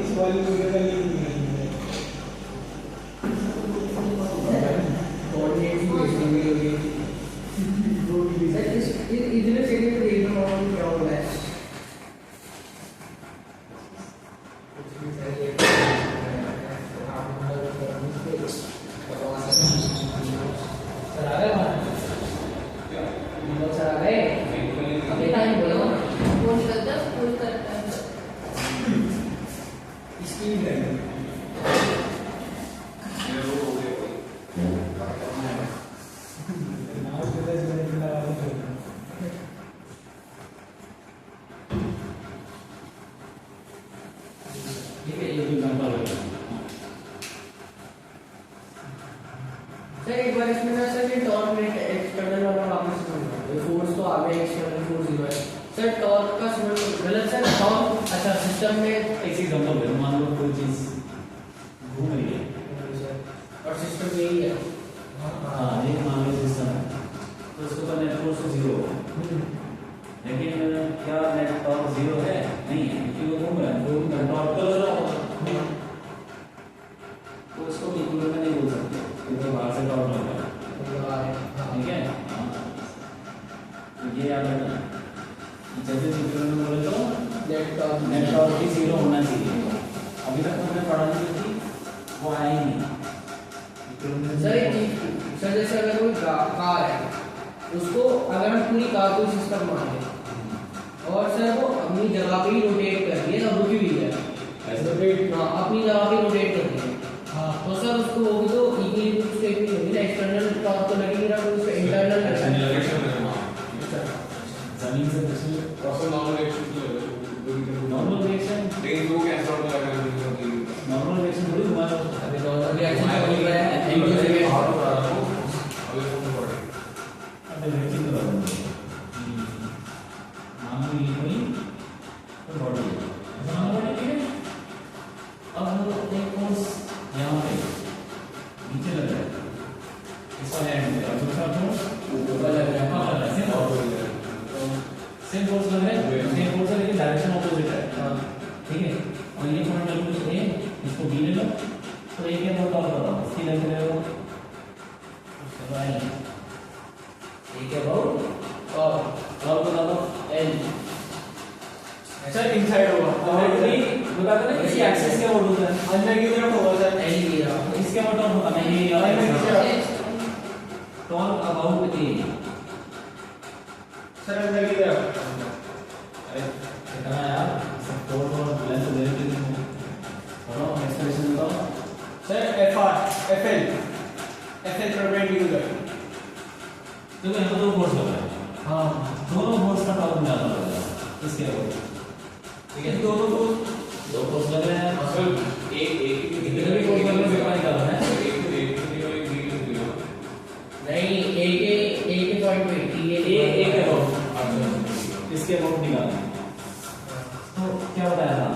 इस वाली वीडियो का लिंक नहीं है सर इधर से देख रहा हूँ क्या हो रहा है सर आ गए सर आ गए अभी टाइम बोलो वो निकलता है फुल करता है। स्पीड है ठीक है। ये भी एग्जांपल है। सर एक बार इसमें ना सर ये टॉर्क रेट एक्सटर्नल वाला वापस समझना ये फोर्स तो आ गया एक्सटर्नल फोर्स 0 है सर टॉर्क का समझ गलत सर टॉर्क अच्छा सिस्टम में एक एग्जांपल दे, मान लो कोई चीज घूम रही है, और सिस्टम में ही है हाँ ये मान लो सिस्टम है, तो उसके ऊपर नेट फोर्स 0 होगा, लेकिन क्या नेट टॉर्क 0 है? नहीं है, क्योंकि वो घूम रहा है, वो टॉर्क तो लग रहा होगा, तो उसको इक्विलिब्रियम में नहीं बोल सकते क्योंकि बाहर से टॉर्क लग रहा है, ठीक है। हाँ। तो ये याद रखना, जैसे इक्विलिब्रियम में बोले तो नेट टॉर्क भी 0 होना चाहिए। अभी तक हमने पढ़ा नहीं थी, वो आया ही नहीं इक्विलिब्रियम सर एक चीज सर जैसे अगर कोई कार है उसको अगर हम पूरी कार को सिस्टम मान लें और सर वो अपनी जगह पे ही रोटेट कर रही है अब रुकी हुई है रोटेट हाँ अपनी जगह पे रोटेट कर रही है हाँ तो सर उसको होगी तो इक्विलिब्रियम स्टेट में होगी ना एक्सटर्नल टॉर्क तो लगेगी ना तो उसका इंटरनल जमीन से दूसरी नॉर्मल रिएक्शन नॉर्मल रिएक्शन लेकिन वो कैंसर होता है नॉर्मल रिएक्शन थोड़ी घुमा अभी नॉर्मल रिएक्शन रिलेटिव करो मान लो ये कोई तो बॉडी ऐसा मान लो ठीक है। अब हम लोग एक फोर्स यहाँ पे नीचे लग रहा है इसका हैंड पे और दूसरा फोर्स ऊपर लग रहा है सेम फोर्स लग रहा है सेम फोर्स है लेकिन डायरेक्शन ऑपोजिट है ठीक है। और ये पॉइंट ले लो ए इसको बी ले लो तो ए के बहुत और बताओ इसकी लग रहा है वो ए के बहुत और बता दो एल सर इनसाइड होगा ऑलरेडी बता दो ना किसी एक्सिस के अबाउट होता है अंदर की तरफ होगा सर एल की तरफ इसके अबाउट और होता है ये टॉल अबाउट ए सर अंदर की तरफ अरे इतना यार सब टॉल और लेंथ दे देते हैं बोलो एक्सप्रेशन बताओ सर एफएल परपेंडिकुलर देखो यहाँ दो फोर्स लग रहा है हाँ दोनों फोर्स का टॉल निकालना पड़ेगा इसके अबाउट ठीक है दो फोर्स लग रहे हैं एक कितने भी फोर्स लग रहे हैं उसका निकालना है नहीं ए के पॉइंट पे ए के अबाउट इसके अबाउट निकालना है तो क्या बताया था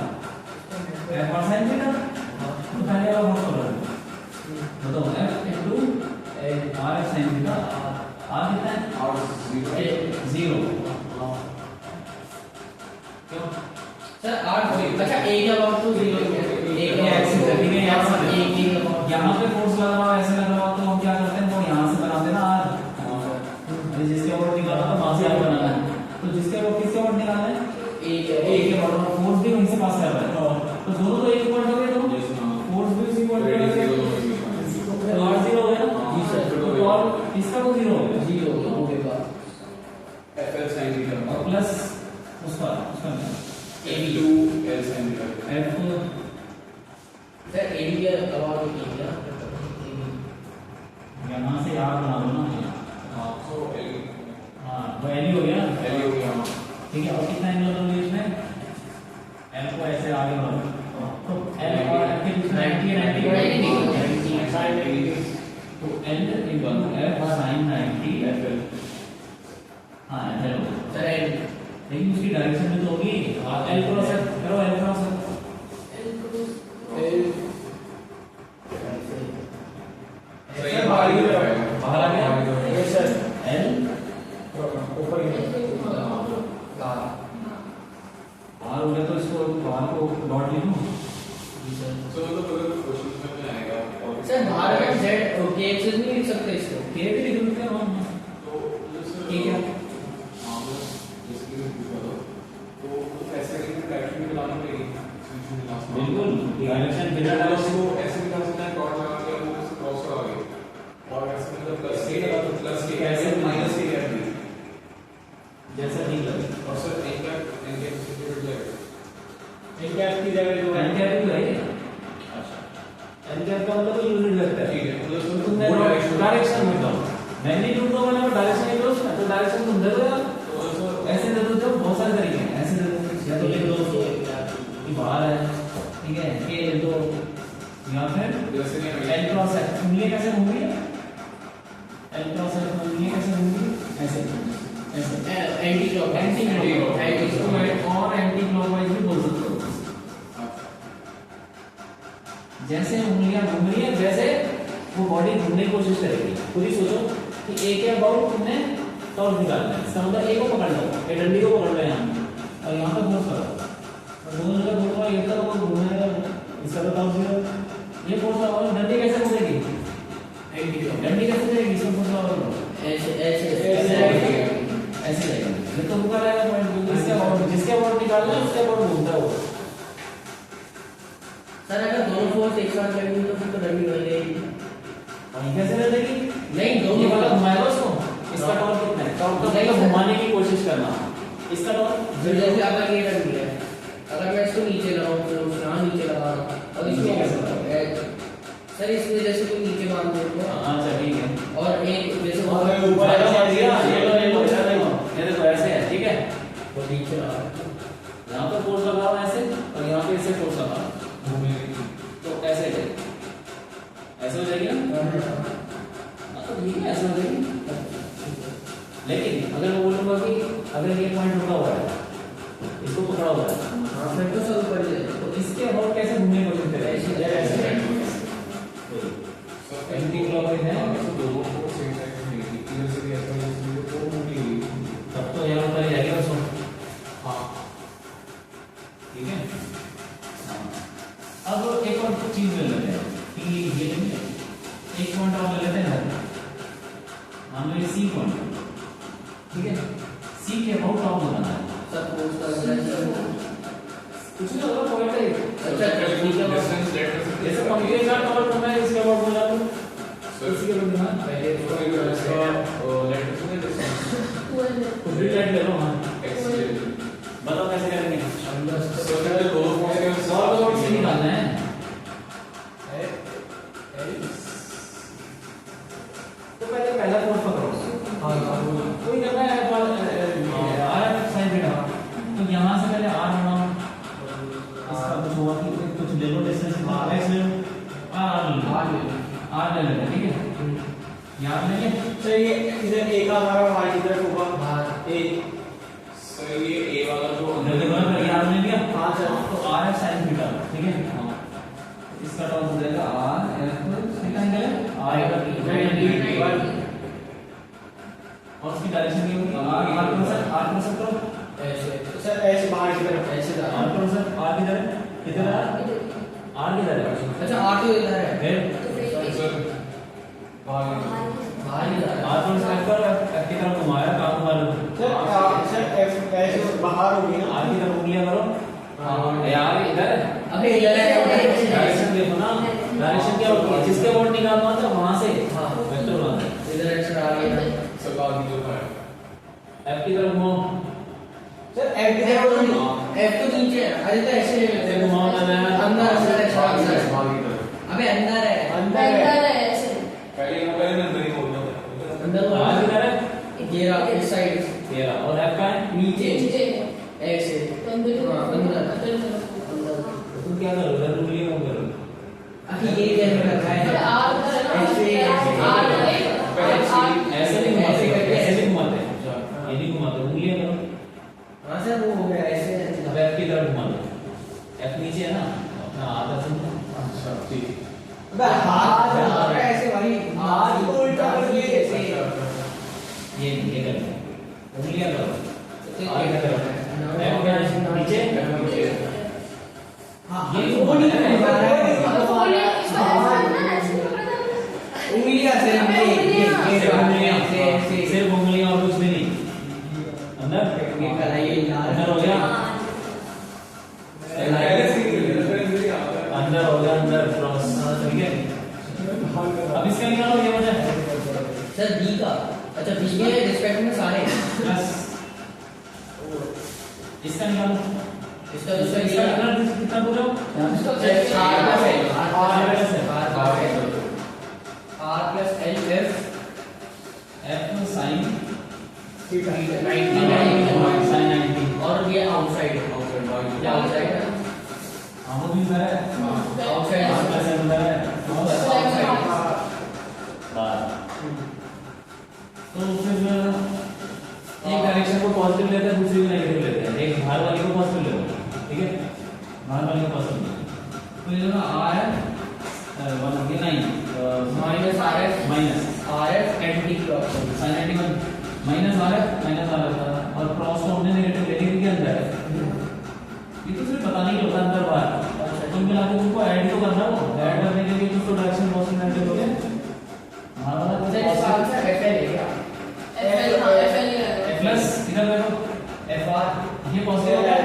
एफ और साइन थीटा तो पहले वाला फोर्स लग रहा है बताओ F into R sine theta R कितना है और 0 क्यों सर आर अच्छा ए के अबाउट तो 0 है ए के एक्सिस है ठीक है यहाँ पे फोर्स लग रहा है ऐसे लग रहा हो तो हम क्या करते हैं वो यहाँ से बनाते हैं ना आर जिसके अबाउट निकालना तो वहां से आर बनाना है तो जिसके अबाउट किसके अबाउट निकालना है ए के अबाउट फोर्स भी वहीं से पास कर रहा है तो दोनों तो एक पॉइंट हो गए दोनों फोर्स भी उसी पॉइंट पे लग रहा है तो आर 0 हो गया ना जी सर तो और इसका तो 0 हो गया 0 हो गया FL sin theta और प्लस उसका F2 L sin theta F sir A के अबाउट किया यहाँ से आर बना दो ना so L हाँ वो एल हो गया L हो गया ठीक है और कितना एंगल होगा इसमें एल को ऐसे आगे बढ़ो तो एल और एफ के बीच में 90 तो L equal to F sin 90 FL हाँ एल सर एल लेकिन उसकी डायरेक्शन भी तो होगी एल क्रॉस एफ करो एल क्रॉस एफ सर बाहर की तरफ बाहर आ गया यस सर एल ऊपर की तरफ बाहर हो गया तो इसको बाहर को डॉट लिखूं so मतलब अगर क्वेश्चन में आएगा और सर बाहर का जेड के एक्सिस नहीं लिख सकते इसको के भी लिख सकते हैं हम तो ठीक है हाँ जैसे कि तो ऐसे करके डायरेक्शन में लाना पड़ेगी बिल्कुल डायरेक्शन बिना तो डायरेक्शन उसको ऐसे निकाल सकते हैं डॉट लगा के वो उससे क्रॉस करा के और ऐसे मतलब प्लस के ऐसे माइनस के कर दी जैसा ठीक लगे और सर एक का से जुड़ जाएगा एन कैप की जगह जो एन कैप भी है अच्छा एन कैप का मतलब यूनिट वेक्टर है ठीक है मतलब तुमने डायरेक्शन बताओ मैग्नीट्यूड तो मैंने डायरेक्शन ही दो तो डायरेक्शन तुम दे दो यार ऐसे दे दो तो बहुत सारे तरीके हैं ऐसे दे दो या तो लिख दो कि बाहर है ठीक है ये लिख दो यहाँ पे जैसे नहीं एल क्रॉस एफ उंगलियां कैसे होंगी एल क्रॉस एफ उंगलियां कैसे होंगी ऐसे ऐसे एंटी क्लॉक और एंटी क्लॉकवाइज भी बोल सकते हो जैसे उंगलियां घूम रही है वैसे वो बॉडी घूमने की कोशिश करेगी खुद ही सोचो कि ए के अबाउट तुमने टॉर्क निकालना है इसका मतलब ए को पकड़ लो ए डंडी को पकड़ लो यहाँ और यहाँ पे फोर्स करो और दोनों जगह फोर्स करो ये तक वो घूमेगा इसका तो टॉर्क 0 ये फोर्स लगाओ डंडी कैसे घूमेगी एंटी क्लॉक डंडी कैसे जाएगी इसका फोर्स लगाओ ऐसे ऐसे लगेगा ये तो रुका रहेगा पॉइंट जिसके अबाउट निकालना है उसके अबाउट घूमता है वो सर अगर दोनों फोर्स एक साथ लगेंगे तो फिर तो डंडी बन जाएगी और ये कैसे लगेगी नहीं ये दोनों वाला घुमाएगा उसको इसका टॉर्क कितना है टॉर्क तो मतलब घुमाने की कोशिश करना इसका टॉर्क फिर जैसे अगर ये डंडी है अगर मैं इसको नीचे लगाऊं फिर उसको यहाँ नीचे लगाना और इसको कैसे सर इसमें जैसे कोई नीचे बांध दे तो अच्छा ठीक है और एक जैसे और वो ऊपर ये देखो ऐसे है ठीक है नीचे लगा यहाँ पर फोर्स लगा हुआ है ऐसे और यहाँ पे ऐसे फोर्स लगा हुआ है। तो ऐसे है ऐसे हो जाएगी ना हाँ, तो ठीक है ऐसे हो जाएगी लेकिन अगर मैं बोलूंगा कि अगर ये पॉइंट रुका हुआ है, इसको पकड़ा हुआ है, हाँ फिर तो सब ऊपर जाए। तो इसके और कैसे घूमने की कोशिश करें? एंटी क्लॉकवाइज है, दोनों को सेम टाइम में नहीं, इधर से भी ऐसा है, वो मूवमेंट ही तब तो यहाँ पर जाएगा उसको। हाँ ठीक है। हाँ। अब एक और चीज ले लेते हैं कि ये नहीं है, एक पॉइंट और ले लेते हैं ना, मान लो ये सी पॉइंट, ठीक है, सी के बहुत टॉप बनाना है, सपोज कर कुछ नहीं होगा पॉइंट है। अच्छा ठीक है। डिस्टेंस लेटर जैसे पंखे का टॉप करना है, इसके बाद बोला तो सर इसी के बाद दिमाग पहले तो लेटर से डिस्टेंस कुछ भी लाइट ले लो। हाँ एक्स बताओ कैसे करेंगे? सर पहले दो पॉइंट सौ डॉट से निकालना है। तो पहले पहला कोड पकड़ो। कोई करना है आर साइन थीटा, तो यहाँ से पहले आर बनाओ, इसका कुछ हुआ कि कुछ ले लो डिस्टेंस एक्स ले लो, आर ले लेते, ठीक है, याद नहीं है? तो ये इधर ए का हमारा y की तरफ होगा, ए सर ये ए वाला जो अंदर याद नहीं लिया? हाँ सर। तो आर एफ साइन थीटा, ठीक है, इसका टर्म हो जाएगा आर एफ थीटा एंगल है, आर एफ और उसकी डायरेक्शन क्या होगी? आर प्लस करो ऐसे सर ऐसे बाहर की तरफ ऐसे जा आर प्लस आर किधर है? किधर है आर किधर है? अच्छा आर तो इधर है, फिर सर बाहर बाहर ही जा रहा आर प्लस एफ पर एफ की तरफ घुमाया, कहाँ घुमा लो? सर एफ ऐसे बाहर होगी ना, आर की तरफ उंगलियां करो। यार इधर है, है। अबे इधर है डायरेक्शन देखो ना, डायरेक्शन क्या होती है? जिसके बोर्ड निकालना होता है वहां से हाँ वेक्टर बनाना है। इधर एक्शन आ गया। सर बाहर की जो है एफ की तरफ घुमाओ, सर एफ की तरफ एफ तो नीचे है, अरे तो ऐसे ले लेते ऐसे हैं। घुमाओ ना अंदर से बाहर की अंदर। तरफ अबे अंदर है, अंदर है। पहले यहाँ पहले अंदर ही बोलना था अंदर आर वाला किधर है? ये रहा इस साइड तेरा और एफ का है नीचे ऐसे हाँ अंदर अंदर। तुम क्या करो? इधर उंगलियां मूव करो। अभी ये कैसे रखा है? ऐसे नहीं घुमाते, ऐसे नहीं घुमाते, ये नहीं घुमाते, उंगलियां करो। हाँ सर वो हो गया ऐसे। अब एफ की तरफ घुमा दो, एफ नीचे है ना, अपना आधा सुनो। अच्छा ठीक अबे हाथ ऐसे भाई हाथ को उल्टा कर लिए ऐसे। ये कर उंगलियां करो, आगे की तरफ एफ हाँ का नीचे, ये वो नहीं है। उंगलियां से उंगलियां। सिर्फ उंगलियां और कुछ भी नहीं। अंदर अंदर हो गया, पहले से ही अंदर हो गया, अंदर क्रॉस, ठीक है। अब इसका निकालो, ये वजह है सर बी का। अच्छा बी के रिस्पेक्ट में सारे प्लस, इसका निकालो, इसका इसका दूसरा निकालो, कितना बोलो? R plus L F F sine sine 90 और ये आउटसाइड आउटसाइड हाँ वो भी इधर है, आउटसाइड प्लस अंदर है, आउटसाइड बार। तो फिर एक डायरेक्शन को पॉजिटिव लेते हैं, दूसरी को नेगेटिव लेते हैं, एक बाहर वाले को पॉजिटिव ले लो, ठीक है, बाहर वाले को पॉजिटिव। तो ये ना आर है 1 हो गया 9 minus R F anti clock sine 91 minus R F और क्रॉस को हमने नेगेटिव ले लिया क्योंकि अंदर है। ये तो सिर्फ पता नहीं होता अंदर बाहर, तुम मिला के तुमको ऐड तो करना, हो ऐड करने के लिए तुमको डायरेक्शन पॉजिटिव हो गया, हमारा वाला एफ एल है क्या? प्लस इधर देखो एफ आर, ये पॉजिटिव है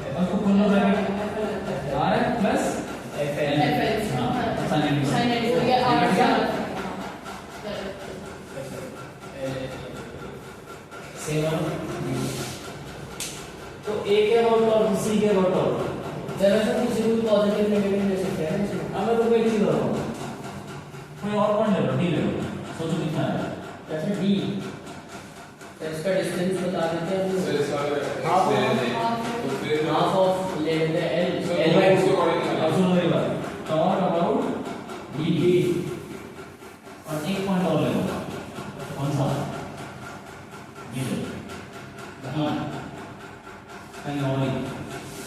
और उसको खोल लो bracket R F plus F L, हां साइन सेवन। तो ए के अबाउट और सी के अबाउट और जरा सा किसी को पॉजिटिव नेगेटिव ले सकते हैं इसमें। अब मैं तुमको एक चीज बताऊं, कोई और पॉइंट ले लो, डी ले लो, सोचो कितना है। जैसे डी तो इसका डिस्टेंस बता देते हैं सर इसका हाफ ले लेते हैं तो फिर हाफ ऑफ ले लेते हैं सर, एल बाय उसके according निकालो। अब सुनो मेरी बात, टॉर अबाउट डी और एक पॉइंट और ले लो, कौन सा? कहीं और ही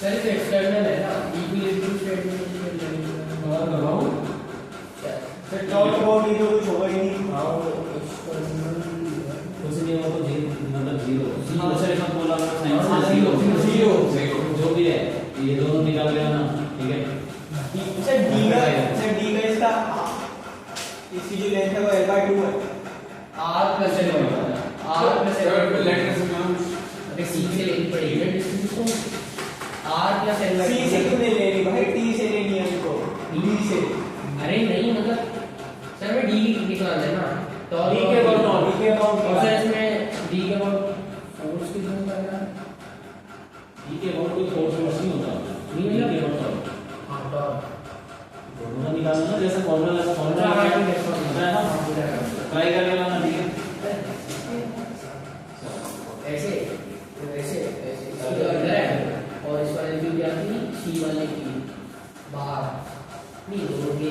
सर ये एक्सटर्नल है ना, इक्विलिब्रियम स्टेटमेंट और करवाओ फिर टॉक अबाउट ये तो कुछ होगा ही नहीं। हाउ एक्सटर्नल कुछ नहीं हो तो मतलब जीरो दूसरे में बोला साइंस हाँ, में जीरो, जीरो जीरो। जो भी है ये दोनों निकाल लेना ना, ठीक है। सर डी का इसका इसकी जो लेंथ है वो L/2 है। r plus l r plus l later समझाओ। अरे c से लेनी पड़ेगी ना डिस्टेंस को, r प्लस l C से क्यों नहीं लेनी भाई, T से लेनी है उनको, D से। अरे नहीं मतलब सर मैं d निकालना है ना, तो D के अबाउट और क्या सर इसमें d के अबाउट फोर्स कितना होता है यार? ठीक है बहुत कोई फोर्स नहीं होता नहीं ठीक है मतलब बहुत हाँ टॉर्क दोनों निकालना ना, जैसे फॉर्मूला हाँ, होता है ना, ट्राई कर लेना ना, ठीक है। ऐसे ऐसे ऐसे इसके अंदर है और इस वाले की क्या थी, सी वाले की बाहर नहीं, दोनों की